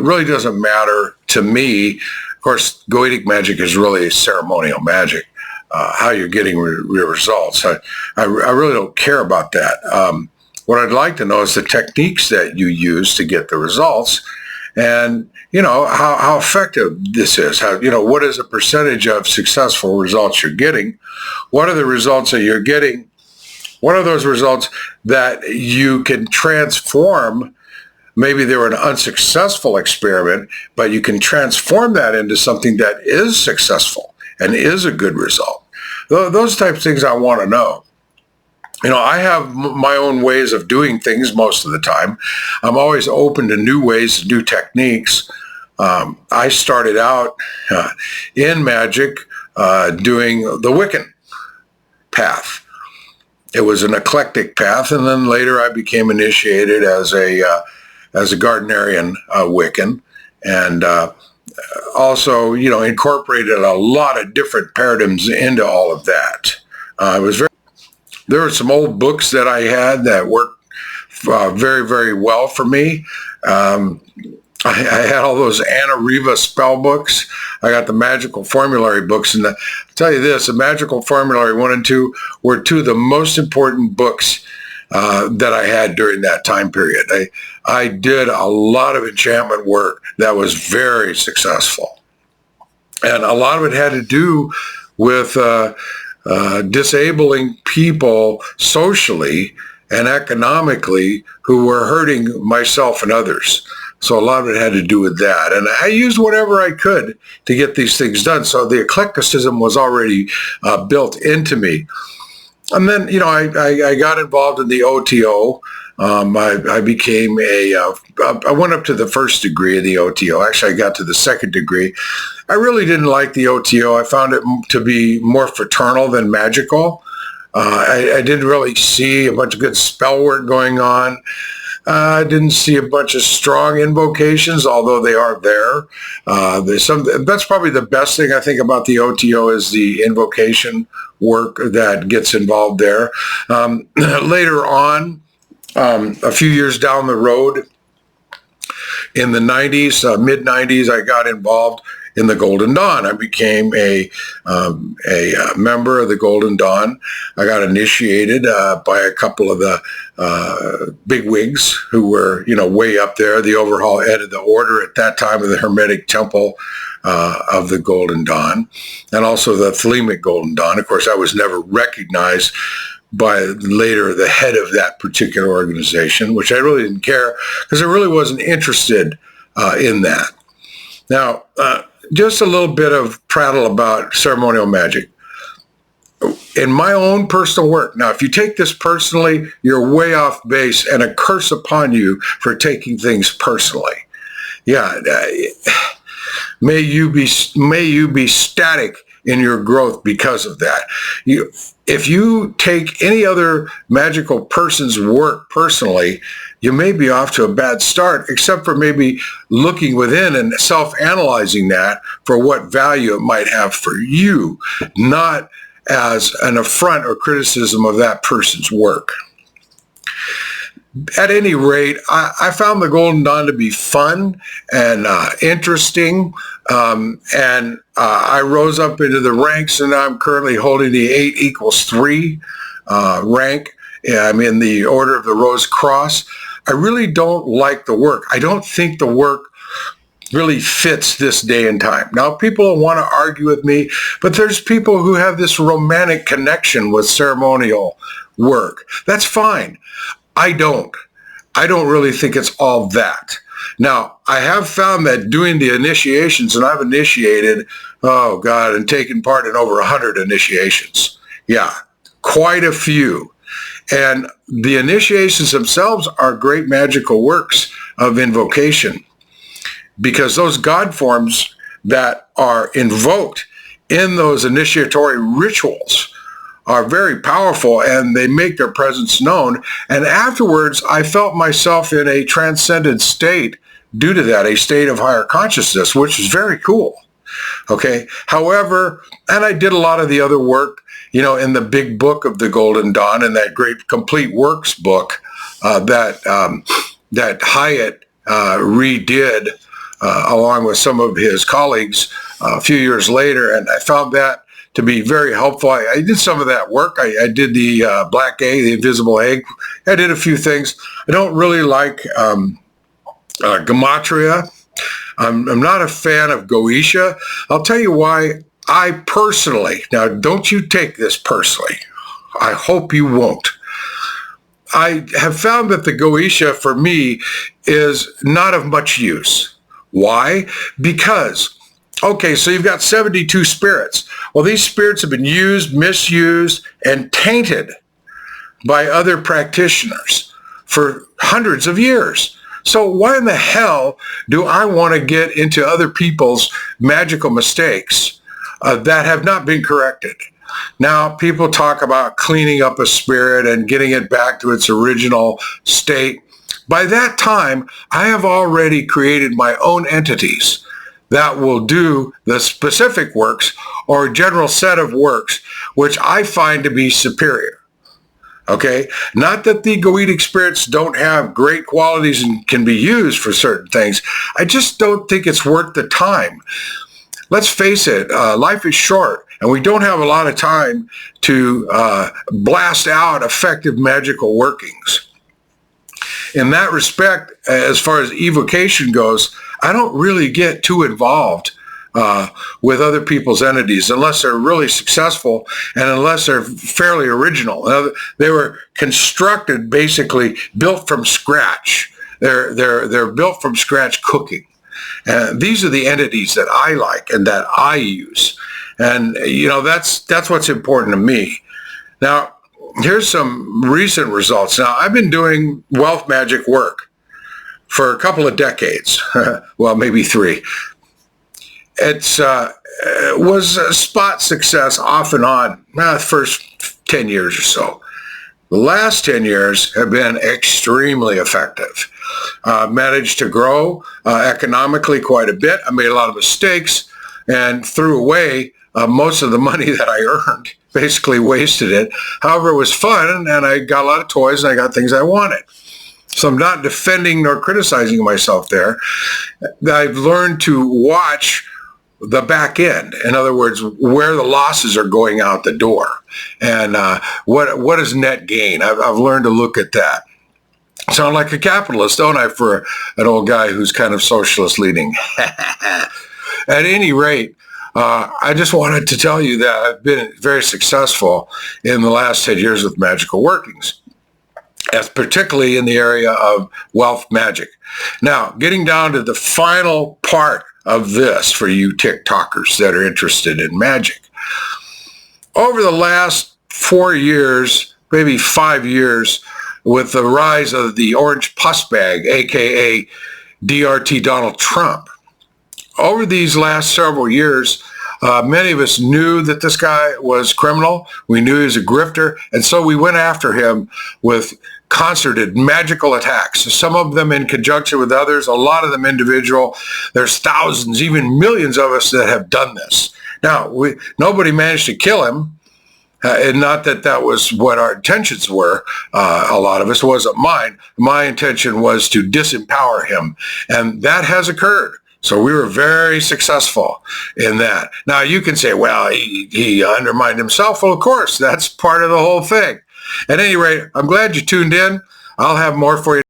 really doesn't matter to me. Of course, Goetic magic is really ceremonial magic. How you're getting your results. I really don't care about that. What I'd like to know is the techniques that you use to get the results, and how effective this is. What is the percentage of successful results you're getting? What are the results that you're getting? What are those results that you can transform? Maybe they were an unsuccessful experiment, but you can transform that into something that is successful and is a good result. Those types of things I want to know. I have my own ways of doing things most of the time. I'm always open to new ways, new techniques. I started out in magic doing the Wiccan path. It was an eclectic path, and then later I became initiated as a Gardnerian Wiccan, and also incorporated a lot of different paradigms into all of that. There were some old books that I had that worked very, very well for me. I had all those Anna Riva spell books. I got the Magical Formulary books. And I'll tell you this, the Magical Formulary 1 and 2 were two of the most important books that I had during that time period. I did a lot of enchantment work that was very successful. And a lot of it had to do with disabling people socially and economically who were hurting myself and others. So a lot of it had to do with that. And I used whatever I could to get these things done. So the eclecticism was already built into me. And then, I got involved in the OTO. I became I went up to the first degree of the OTO. Actually, I got to the second degree. I really didn't like the OTO. I found it to be more fraternal than magical. I didn't really see a bunch of good spell work going on. I didn't see a bunch of strong invocations, although they are there. That's probably the best thing I think about the OTO is the invocation work that gets involved there. Later on, a few years down the road, in the 90s, mid-90s, I got involved in the Golden Dawn. I became a member of the Golden Dawn. I got initiated by a couple of the big wigs who were, way up there, the overall head of the order at that time of the Hermetic Temple of the Golden Dawn, and also the Thelemic Golden Dawn. Of course, I was never recognized by later the head of that particular organization, which I really didn't care because I really wasn't interested in that. Now, just a little bit of prattle about ceremonial magic. In my own personal work, now if you take this personally, you're way off base and a curse upon you for taking things personally. Yeah, may you be static in your growth because of that. If you take any other magical person's work personally, you may be off to a bad start, except for maybe looking within and self-analyzing that for what value it might have for you, not as an affront or criticism of that person's work. At any rate, I found the Golden Dawn to be fun and interesting, and I rose up into the ranks, and I'm currently holding the 8 = 3 rank. I'm in the Order of the Rose Cross. I really don't like the work. I don't think the work really fits this day and time. Now, people want to argue with me, but there's people who have this romantic connection with ceremonial work. That's fine. I don't really think it's all that. Now, I have found that doing the initiations, and I've initiated, and taken part in over 100 initiations. Yeah, quite a few. And the initiations themselves are great magical works of invocation, because those God forms that are invoked in those initiatory rituals are very powerful, and they make their presence known. And afterwards, I felt myself in a transcendent state due to that, a state of higher consciousness, which is very cool. Okay. However, and I did a lot of the other work, in the big book of the Golden Dawn, and that great complete works book that Hyatt redid along with some of his colleagues a few years later, and I found that to be very helpful. I did some of that work. I did the black egg, the invisible egg. I did a few things. I don't really like gematria. I'm not a fan of Goetia. I'll tell you why. I personally, now don't you take this personally. I hope you won't. I have found that the Goetia for me is not of much use. Why? Because, okay, so you've got 72 spirits. Well, these spirits have been used, misused, and tainted by other practitioners for hundreds of years. So why in the hell do I want to get into other people's magical mistakes that have not been corrected? Now, people talk about cleaning up a spirit and getting it back to its original state. By that time, I have already created my own entities that will do the specific works or general set of works which I find to be superior. Okay? Not that the Goetic spirits don't have great qualities and can be used for certain things. I just don't think it's worth the time. Let's face it, life is short, and we don't have a lot of time to blast out effective magical workings. In that respect, as far as evocation goes, I don't really get too involved with other people's entities unless they're really successful and unless they're fairly original. They were constructed, basically built from scratch. They're built from scratch cooking. And these are the entities that I like and that I use. And, you know, that's what's important to me. Now, here's some recent results. Now, I've been doing wealth magic work for a couple of decades. Well, maybe 3. It was a spot success off and on the first 10 years or so. The last 10 years have been extremely effective. Managed to grow economically quite a bit. I made a lot of mistakes and threw away most of the money that I earned, basically wasted it. However, it was fun, and I got a lot of toys, and I got things I wanted. So I'm not defending nor criticizing myself there. I've learned to watch the back end. In other words, where the losses are going out the door, and what is net gain. I've learned to look at that. Sound like a capitalist, don't I, for an old guy who's kind of socialist leaning? At any rate, I just wanted to tell you that I've been very successful in the last 10 years with magical workings, as particularly in the area of wealth magic. Now, getting down to the final part of this for you TikTokers that are interested in magic. Over the last 4 years, maybe 5 years, with the rise of the orange pus bag, aka DRT Donald Trump, over these last several years, many of us knew that this guy was criminal. We knew he was a grifter, and so we went after him with concerted magical attacks, some of them in conjunction with others, a lot of them individual. There's thousands, even millions of us that have done this. Now, nobody managed to kill him, and not that that was what our intentions were. A lot of us, wasn't mine. My intention was to disempower him, and that has occurred. So we were very successful in that. Now, you can say, well, he undermined himself. Well, of course, that's part of the whole thing. At any rate, I'm glad you tuned in. I'll have more for you.